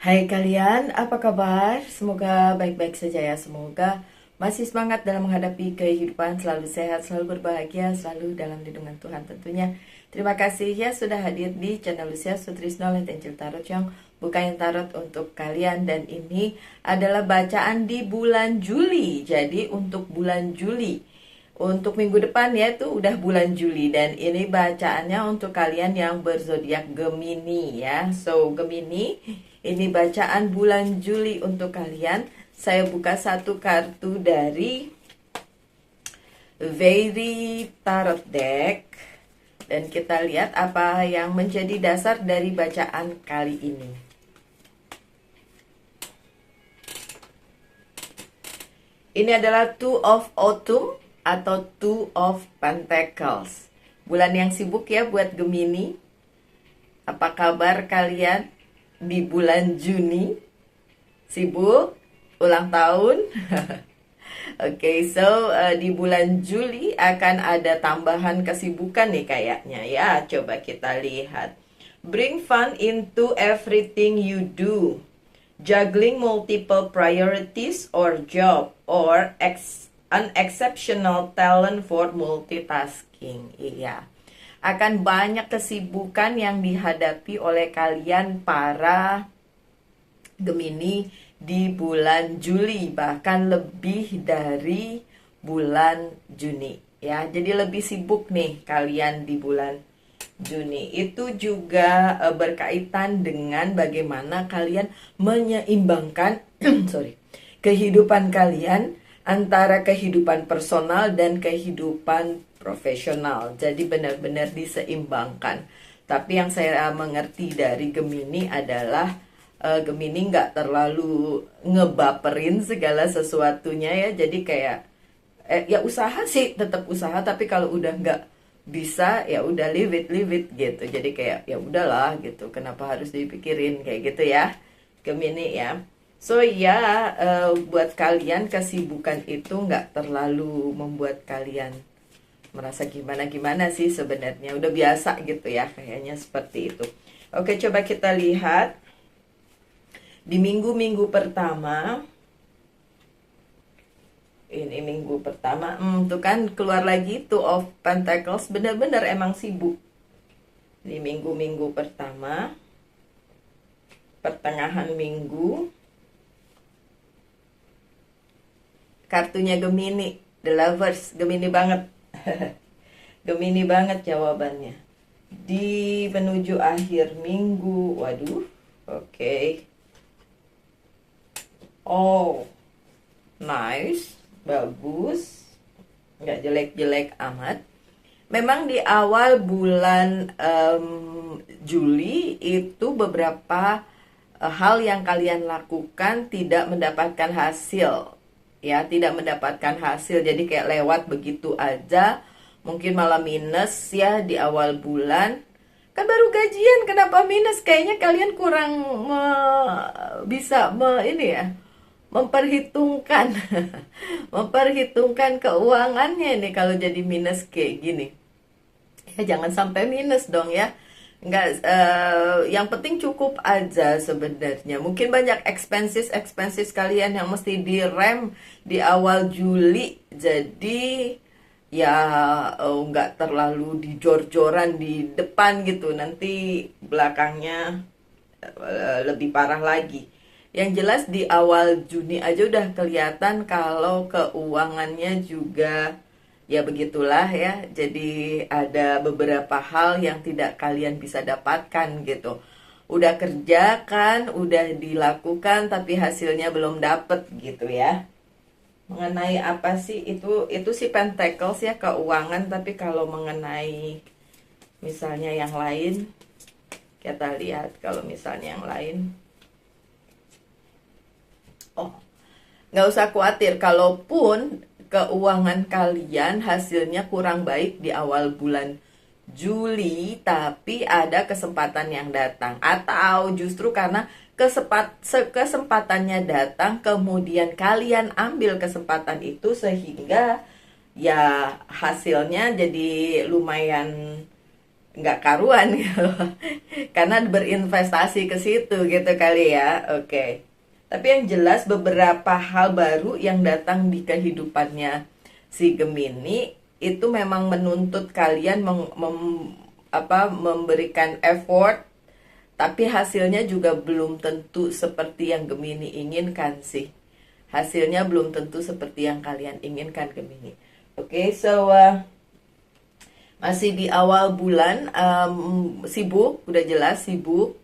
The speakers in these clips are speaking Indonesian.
Hai kalian, apa kabar? Semoga baik-baik saja ya. Semoga masih semangat dalam menghadapi kehidupan, selalu sehat, selalu berbahagia, selalu dalam lindungan Tuhan tentunya. Terima kasih ya sudah hadir di channel Lucia Sutrisno Light Angel Tarot yang bukain tarot untuk kalian. Dan ini adalah bacaan di bulan Juli. Jadi untuk bulan Juli, untuk minggu depan ya itu udah bulan Juli. Dan ini bacaannya untuk kalian yang berzodiak Gemini ya. So Gemini, ini bacaan bulan Juli untuk kalian. Saya buka satu kartu dari Very Tarot Deck. Dan kita lihat apa yang menjadi dasar dari bacaan kali ini. Ini adalah Two of Autumn atau Two of Pentacles. Bulan yang sibuk ya buat Gemini. Apa kabar kalian di bulan Juni? Sibuk? Ulang tahun? Oke, di bulan Juli akan ada tambahan kesibukan nih kayaknya ya. Coba kita lihat. Bring fun into everything you do. Juggling multiple priorities or job or an exceptional talent for multitasking. Iya. Akan banyak kesibukan yang dihadapi oleh kalian para Gemini di bulan Juli, bahkan lebih dari bulan Juni ya. Jadi lebih sibuk nih kalian di bulan Juni. Itu juga berkaitan dengan bagaimana kalian menyeimbangkan kehidupan kalian antara kehidupan personal dan kehidupan profesional. Jadi benar-benar diseimbangkan. Tapi yang saya mengerti dari Gemini adalah Gemini nggak terlalu ngebaperin segala sesuatunya ya. Jadi kayak ya usaha sih, tetap usaha, tapi kalau udah nggak bisa ya udah leave it gitu. Jadi kayak ya udahlah gitu, kenapa harus dipikirin kayak gitu ya Gemini ya. So ya, buat kalian kesibukan itu nggak terlalu membuat kalian merasa gimana-gimana sih sebenarnya. Udah biasa gitu ya, kayaknya seperti itu. Oke, coba kita lihat di minggu-minggu pertama. Ini minggu pertama, tuh kan keluar lagi Two of Pentacles. Bener-bener emang sibuk di minggu-minggu pertama, pertengahan minggu. Kartunya Gemini, The Lovers, Gemini banget. Gemini banget jawabannya. Di menuju akhir minggu, waduh, oke. Oh, nice, bagus, nggak jelek-jelek amat. Memang di awal bulan Juli itu beberapa hal yang kalian lakukan tidak mendapatkan hasil. Ya, tidak mendapatkan hasil, jadi kayak lewat begitu aja. Mungkin malah minus ya di awal bulan. Kan baru gajian, kenapa minus? Kayaknya kalian kurang bisa ini ya, memperhitungkan memperhitungkan keuangannya nih kalau jadi minus kayak gini. Ya jangan sampai minus dong ya. Enggak, yang penting cukup aja sebenarnya. Mungkin banyak expenses kalian yang mesti direm di awal Juli. Jadi ya nggak terlalu dijor-joran di depan gitu. Nanti belakangnya lebih parah lagi. Yang jelas di awal Juni aja udah kelihatan kalau keuangannya juga ya begitulah ya. Jadi ada beberapa hal yang tidak kalian bisa dapatkan gitu. Udah kerjakan, udah dilakukan, tapi hasilnya belum dapet gitu ya. Mengenai apa sih itu si Pentacles ya, keuangan. Tapi kalau mengenai misalnya yang lain, kita lihat kalau misalnya yang lain. Oh, nggak usah khawatir kalaupun keuangan kalian hasilnya kurang baik di awal bulan Juli, tapi ada kesempatan yang datang. Atau justru karena kesempatannya datang, kemudian kalian ambil kesempatan itu sehingga ya hasilnya jadi lumayan nggak karuan gitu loh. Karena berinvestasi ke situ gitu kali ya. Oke. Tapi yang jelas beberapa hal baru yang datang di kehidupannya si Gemini itu memang menuntut kalian memberikan effort, tapi hasilnya juga belum tentu seperti yang Gemini inginkan sih. Hasilnya belum tentu seperti yang kalian inginkan, Gemini. Oke, so masih di awal bulan, sibuk, udah jelas sibuk.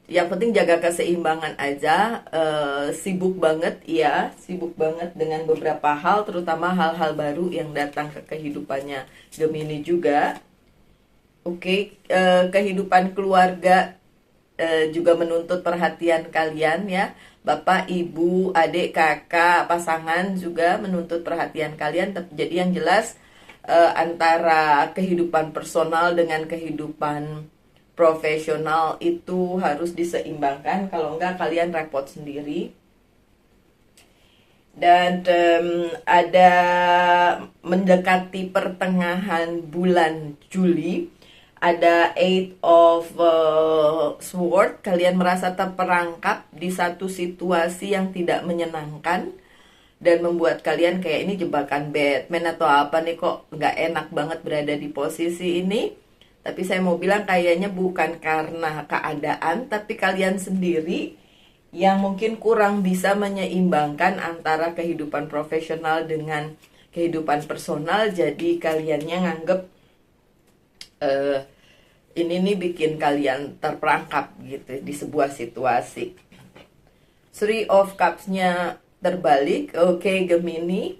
Yang penting jaga keseimbangan aja. Sibuk banget, iya, sibuk banget dengan beberapa hal, terutama hal-hal baru yang datang ke kehidupannya Gemini juga. Oke, kehidupan keluarga juga menuntut perhatian kalian ya. Bapak, ibu, adik, kakak, pasangan juga menuntut perhatian kalian. Jadi yang jelas antara kehidupan personal dengan kehidupan profesional itu harus diseimbangkan. Kalau enggak kalian repot sendiri. Dan ada mendekati pertengahan bulan Juli, ada Eight of Sword. Kalian merasa terperangkap di satu situasi yang tidak menyenangkan dan membuat kalian kayak ini jebakan Batman atau apa nih, kok nggak enak banget berada di posisi ini. Tapi saya mau bilang kayaknya bukan karena keadaan, tapi kalian sendiri yang mungkin kurang bisa menyeimbangkan antara kehidupan profesional dengan kehidupan personal. Jadi kaliannya nganggep ini nih bikin kalian terperangkap gitu di sebuah situasi. Three of Cups-nya terbalik. Oke, Gemini,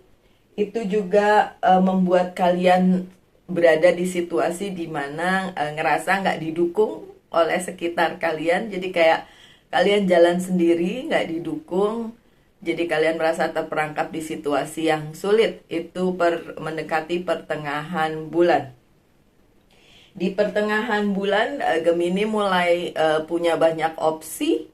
itu juga membuat kalian berada di situasi dimana ngerasa nggak didukung oleh sekitar kalian. Jadi kayak kalian jalan sendiri, nggak didukung. Jadi kalian merasa terperangkap di situasi yang sulit. Itu mendekati pertengahan bulan. Di pertengahan bulan Gemini mulai punya banyak opsi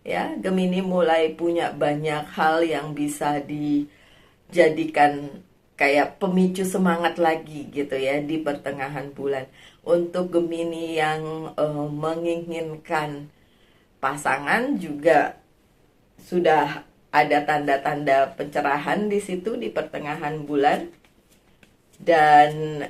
ya. Gemini mulai punya banyak hal yang bisa dijadikan kayak pemicu semangat lagi gitu ya di pertengahan bulan. Untuk Gemini yang menginginkan pasangan juga sudah ada tanda-tanda pencerahan di situ di pertengahan bulan. Dan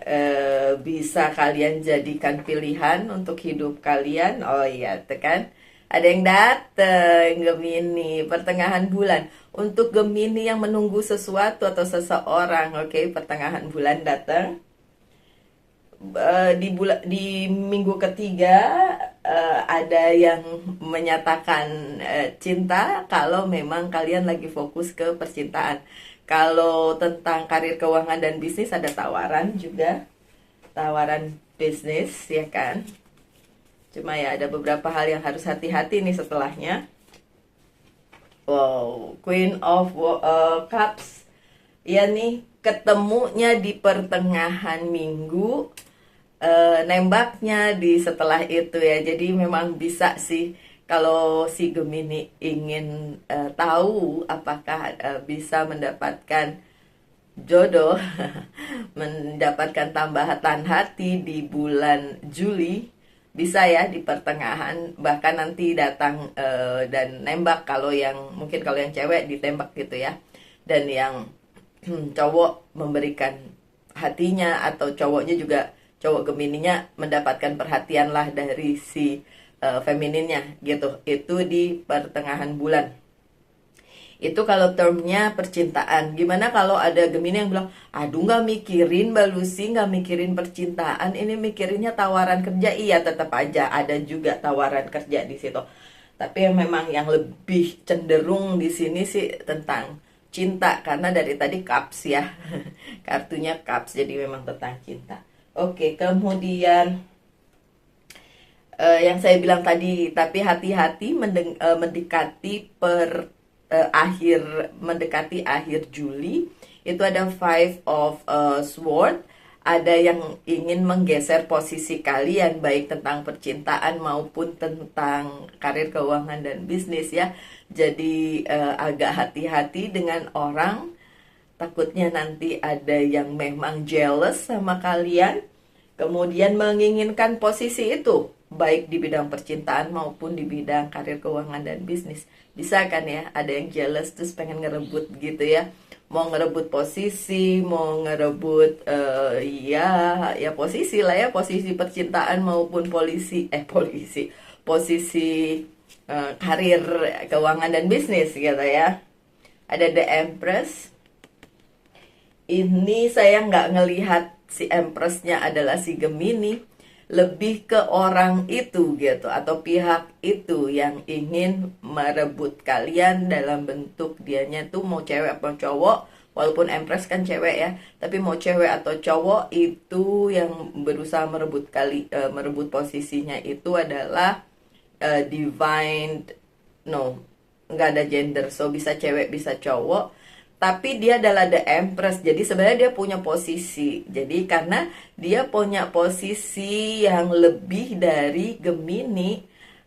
bisa kalian jadikan pilihan untuk hidup kalian. Oh iya, tekan. Ada yang datang, Gemini, pertengahan bulan. Untuk Gemini yang menunggu sesuatu atau seseorang, oke, pertengahan bulan datang. Di minggu ketiga ada yang menyatakan cinta kalau memang kalian lagi fokus ke percintaan. Kalau tentang karir, keuangan, dan bisnis ada tawaran juga. Tawaran bisnis, ya kan? Cuma ya ada beberapa hal yang harus hati-hati nih setelahnya. Wow, Queen of Cups. Ya nih, ketemunya di pertengahan minggu. Nembaknya di setelah itu ya. Jadi memang bisa sih. Kalau si Gemini ingin tahu apakah bisa mendapatkan jodoh, mendapatkan tambahan hati di bulan Juli, bisa ya di pertengahan, bahkan nanti datang dan nembak. Kalau yang mungkin kalau yang cewek ditembak gitu ya, dan yang cowok memberikan hatinya, atau cowoknya juga, cowok Gemininya mendapatkan perhatian lah dari si femininnya gitu. Itu di pertengahan bulan. Itu kalau termnya percintaan. Gimana kalau ada Gemini yang bilang, aduh nggak mikirin Mbak Lucy, nggak mikirin percintaan, ini mikirinnya tawaran kerja. Iya, tetap aja ada juga tawaran kerja di situ. Tapi yang memang yang lebih cenderung di sini sih tentang cinta, karena dari tadi Cups ya. Kartunya Cups, jadi memang tentang cinta. Oke, kemudian yang saya bilang tadi, tapi hati-hati mendekati mendekati akhir Juli. Itu ada Five of Sword. Ada yang ingin menggeser posisi kalian, baik tentang percintaan maupun tentang karir, keuangan, dan bisnis ya. Jadi agak hati-hati dengan orang. Takutnya nanti ada yang memang jealous sama kalian. kemudian menginginkan posisi itu, baik di bidang percintaan maupun di bidang karir keuangan dan bisnis. Bisa kan ya, ada yang jealous terus pengen ngerebut gitu ya, mau ngerebut posisi, mau ngerebut ya posisi lah ya, posisi percintaan maupun posisi karir keuangan dan bisnis gitu ya. Ada The Empress. Ini saya nggak ngelihat si Empressnya adalah si Gemini, lebih ke orang itu gitu, atau pihak itu yang ingin merebut kalian dalam bentuk dianya tuh mau cewek atau cowok. Walaupun Empress kan cewek ya, tapi mau cewek atau cowok itu yang berusaha merebut posisinya itu adalah divine, no, nggak ada gender, so bisa cewek bisa cowok, tapi dia adalah the empress, jadi sebenarnya dia punya posisi. Jadi karena dia punya posisi yang lebih dari Gemini,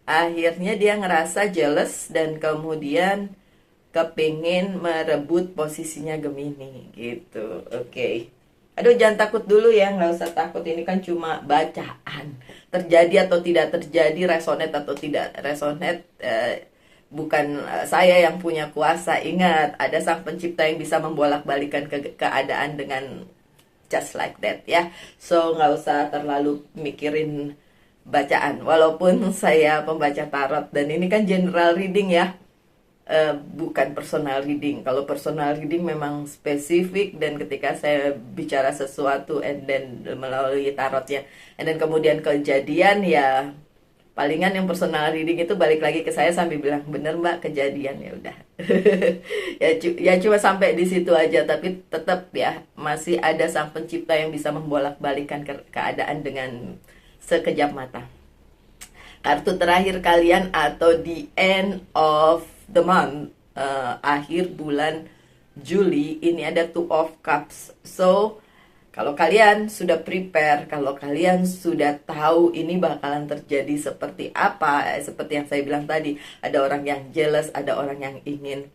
akhirnya dia ngerasa jealous dan kemudian kepingin merebut posisinya Gemini gitu. Oke. Aduh, jangan takut dulu ya, nggak usah takut, ini kan cuma bacaan. Terjadi atau tidak terjadi, resonate atau tidak resonate, bukan saya yang punya kuasa. Ingat, ada sang pencipta yang bisa membolak-balikan keadaan dengan just like that ya. So nggak usah terlalu mikirin bacaan. Walaupun saya pembaca tarot dan ini kan general reading ya, bukan personal reading. Kalau personal reading memang spesifik, dan ketika saya bicara sesuatu and then melalui tarotnya and then kemudian kejadian, ya palingan yang personal reading itu balik lagi ke saya sambil bilang bener mbak kejadian, ya udah. Ya cuma sampai di situ aja, tapi tetap ya masih ada sang pencipta yang bisa membolak-balikan keadaan dengan sekejap mata. Kartu terakhir kalian atau the end of the month, akhir bulan Juli, ini ada Two of Cups. So kalau kalian sudah prepare, kalau kalian sudah tahu ini bakalan terjadi seperti apa, seperti yang saya bilang tadi, ada orang yang jealous, ada orang yang ingin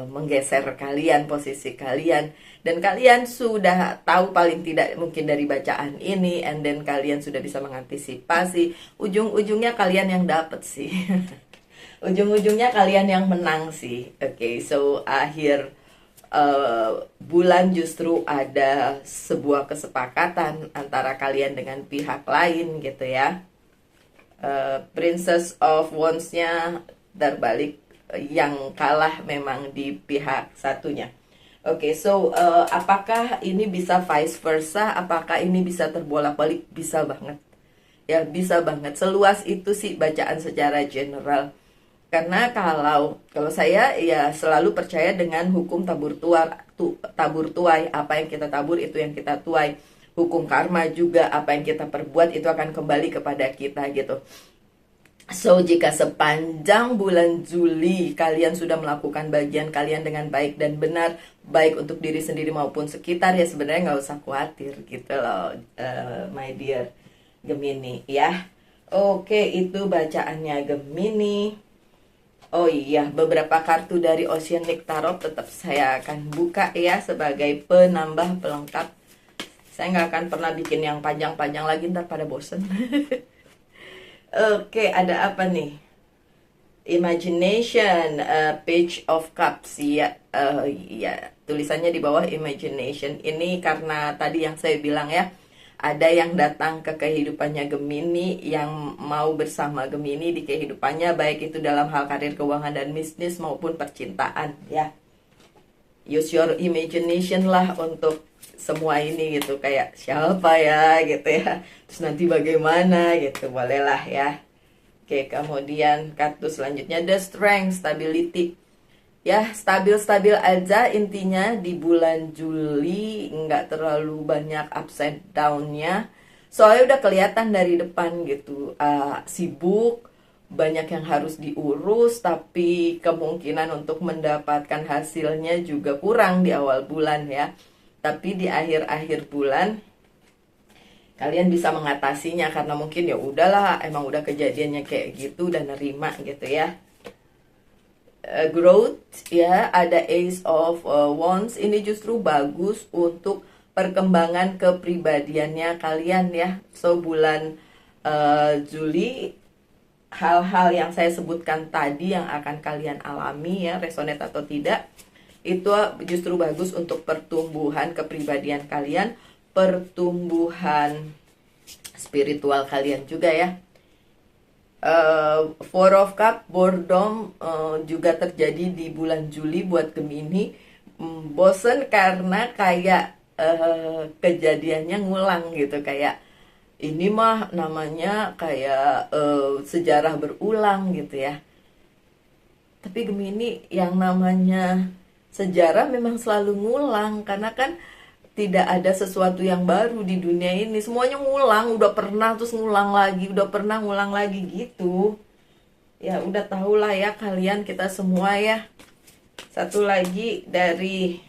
menggeser kalian, posisi kalian, dan kalian sudah tahu paling tidak mungkin dari bacaan ini, and then kalian sudah bisa mengantisipasi, ujung-ujungnya kalian yang dapet sih. Ujung-ujungnya kalian yang menang sih. Oke, so akhir bulan justru ada sebuah kesepakatan antara kalian dengan pihak lain gitu ya. Princess of Wands-nya terbalik, yang kalah memang di pihak satunya. Oke, so apakah ini bisa vice versa? Apakah ini bisa terbolak-balik? Bisa banget. Ya, bisa banget. Seluas itu sih bacaan secara general. Karena kalau saya ya selalu percaya dengan hukum tabur tuai, apa yang kita tabur itu yang kita tuai. Hukum karma juga, apa yang kita perbuat itu akan kembali kepada kita gitu. So jika sepanjang bulan Juli kalian sudah melakukan bagian kalian dengan baik dan benar, baik untuk diri sendiri maupun sekitar, ya sebenarnya nggak usah khawatir gitu loh, my dear Gemini ya. Oke, itu bacaannya Gemini. Oh iya, beberapa kartu dari Oceanic Tarot tetap saya akan buka ya sebagai penambah pelengkap. Saya nggak akan pernah bikin yang panjang-panjang lagi, ntar pada bosen. Oke, ada apa nih? Imagination, Page of Cups ya, ya tulisannya di bawah Imagination. Ini karena tadi yang saya bilang ya, ada yang datang ke kehidupannya Gemini, yang mau bersama Gemini di kehidupannya, baik itu dalam hal karir keuangan dan bisnis maupun percintaan ya. Use your imagination lah untuk semua ini gitu, kayak siapa ya gitu ya, terus nanti bagaimana gitu, bolehlah ya. Oke, kemudian kartu selanjutnya The Strength, Stability. Ya, stabil-stabil aja intinya di bulan Juli, nggak terlalu banyak ups and down-nya. Soalnya udah kelihatan dari depan gitu, sibuk, banyak yang harus diurus, tapi kemungkinan untuk mendapatkan hasilnya juga kurang di awal bulan ya. Tapi di akhir-akhir bulan kalian bisa mengatasinya, karena mungkin ya udahlah, emang udah kejadiannya kayak gitu dan nerima gitu ya. Growth ya, ada Ace of Wands, ini justru bagus untuk perkembangan kepribadiannya kalian ya. So bulan Juli, hal-hal yang saya sebutkan tadi yang akan kalian alami ya, resonate atau tidak, itu justru bagus untuk pertumbuhan kepribadian kalian, pertumbuhan spiritual kalian juga ya. Four of Cup, boredom juga terjadi di bulan Juli buat Gemini. Bosen karena kayak kejadiannya ngulang gitu, kayak ini mah namanya kayak sejarah berulang gitu ya. Tapi Gemini, yang namanya sejarah memang selalu ngulang, karena kan tidak ada sesuatu yang baru di dunia ini. Semuanya ngulang, udah pernah terus ngulang lagi, udah pernah ngulang lagi gitu. Ya udah tahulah ya kalian, kita semua ya. Satu lagi dari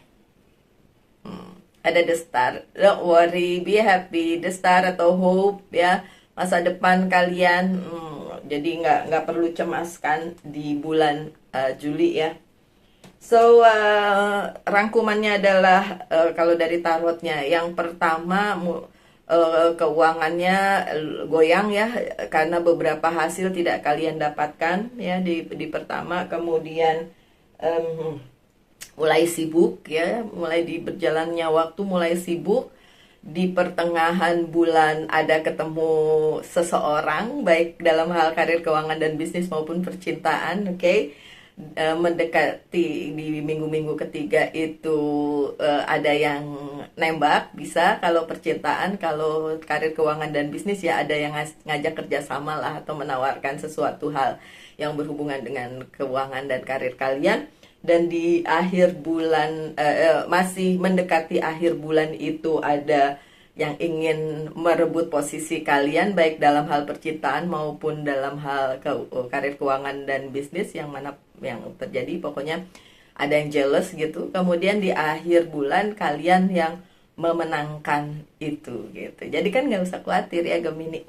ada The Star. Don't worry, be happy. The Star atau hope ya, masa depan kalian. Jadi nggak perlu cemaskan di bulan Juli ya. So rangkumannya adalah kalau dari tarotnya, yang pertama keuangannya goyang ya, karena beberapa hasil tidak kalian dapatkan ya di pertama. Kemudian mulai sibuk ya, mulai di berjalannya waktu mulai sibuk. Di pertengahan bulan ada ketemu seseorang, baik dalam hal karir, keuangan, dan bisnis maupun percintaan, oke? Mendekati di minggu-minggu ketiga itu ada yang nembak, bisa. Kalau percintaan, kalau karir, keuangan, dan bisnis ya ada yang ngajak kerjasama lah, atau menawarkan sesuatu hal yang berhubungan dengan keuangan dan karir kalian. Dan di akhir bulan, masih mendekati akhir bulan itu ada yang ingin merebut posisi kalian, baik dalam hal percintaan maupun dalam hal karir, keuangan, dan bisnis, yang mana yang terjadi. Pokoknya ada yang jealous gitu. Kemudian di akhir bulan kalian yang memenangkan itu gitu. Jadi kan nggak usah khawatir ya Gemini.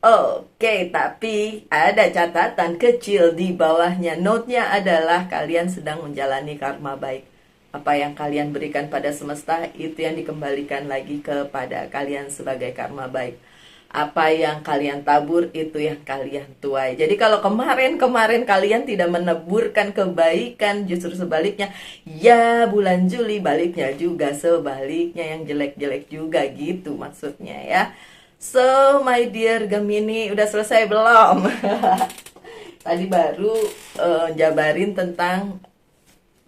Oke, tapi ada catatan kecil di bawahnya. Note-nya adalah kalian sedang menjalani karma baik. Apa yang kalian berikan pada semesta, itu yang dikembalikan lagi kepada kalian sebagai karma baik. Apa yang kalian tabur, itu yang kalian tuai. Jadi kalau kemarin kalian tidak meneburkan kebaikan, justru sebaliknya, ya bulan Juli baliknya juga sebaliknya, yang jelek-jelek juga gitu maksudnya ya. So my dear Gemini, udah selesai belum? Tadi baru jabarin tentang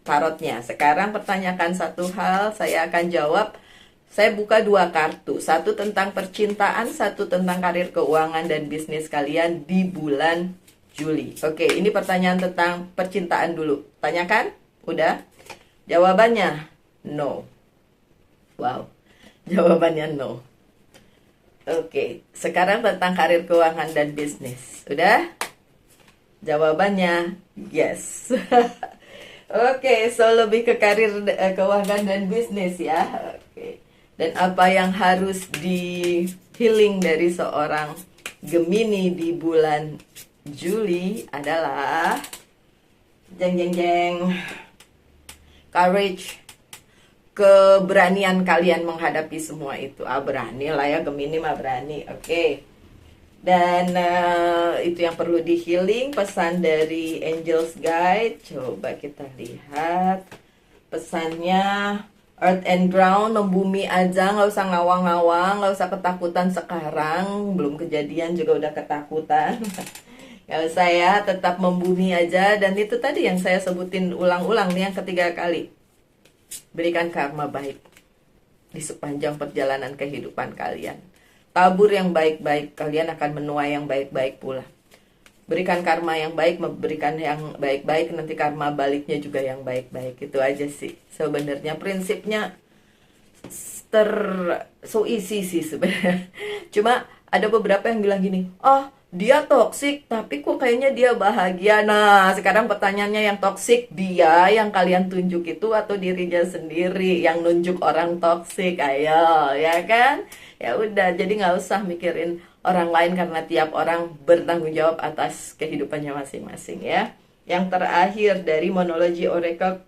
tarotnya. Sekarang pertanyakan satu hal, saya akan jawab. Saya buka dua kartu, satu tentang percintaan, satu tentang karir, keuangan, dan bisnis kalian di bulan Juli. Oke, ini pertanyaan tentang percintaan dulu. Tanyakan? Udah? Jawabannya no. Wow, jawabannya no. Oke, sekarang tentang karir, keuangan, dan bisnis. Udah? Jawabannya yes. Oke, so lebih ke karir, keuangan, dan bisnis ya. Oke. Dan apa yang harus di healing dari seorang Gemini di bulan Juli adalah courage, keberanian kalian menghadapi semua itu. Berani lah ya, Gemini mah berani. Oke. Dan itu yang perlu di healing. Pesan dari Angels Guide, coba kita lihat pesannya. Earth and ground, membumi aja, nggak usah ngawang-ngawang, nggak usah ketakutan sekarang, belum kejadian juga udah ketakutan. Nggak usah ya, tetap membumi aja. Dan itu tadi yang saya sebutin ulang-ulang nih, yang ketiga kali. Berikan karma baik di sepanjang perjalanan kehidupan kalian. Tabur yang baik-baik, kalian akan menuai yang baik-baik pula. Berikan karma yang baik, memberikan yang baik-baik, nanti karma baliknya juga yang baik-baik. Itu aja sih sebenarnya prinsipnya. So easy sih sebenarnya. Cuma ada beberapa yang bilang gini, dia toksik tapi kok kayaknya dia bahagia. Nah sekarang pertanyaannya, yang toksik dia yang kalian tunjuk itu atau dirinya sendiri yang nunjuk orang toksik? Ayo ya kan, ya udah, jadi nggak usah mikirin orang lain, karena tiap orang bertanggung jawab atas kehidupannya masing-masing ya. Yang terakhir dari Monology Oracle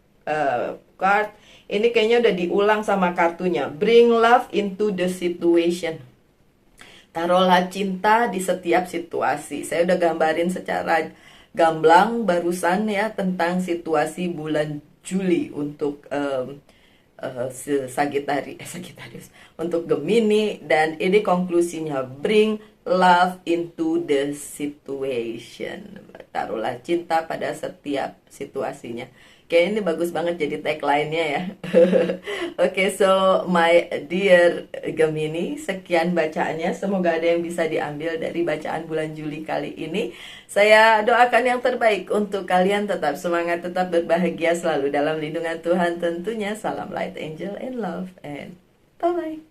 card, Ini kayaknya udah diulang sama kartunya. Bring love into the situation. Taruhlah cinta di setiap situasi. Saya udah gambarin secara gamblang barusan ya tentang situasi bulan Juli untuk Sagittarius, untuk Gemini, dan ini konklusinya, bring love into the situation. Taruhlah cinta pada setiap situasinya. Kayaknya ini bagus banget jadi tagline-nya ya. Oke, so my dear Gemini, sekian bacaannya. Semoga ada yang bisa diambil dari bacaan bulan Juli kali ini. Saya doakan yang terbaik untuk kalian, tetap semangat, tetap berbahagia selalu dalam lindungan Tuhan tentunya. Salam light, angel, and love, and bye-bye.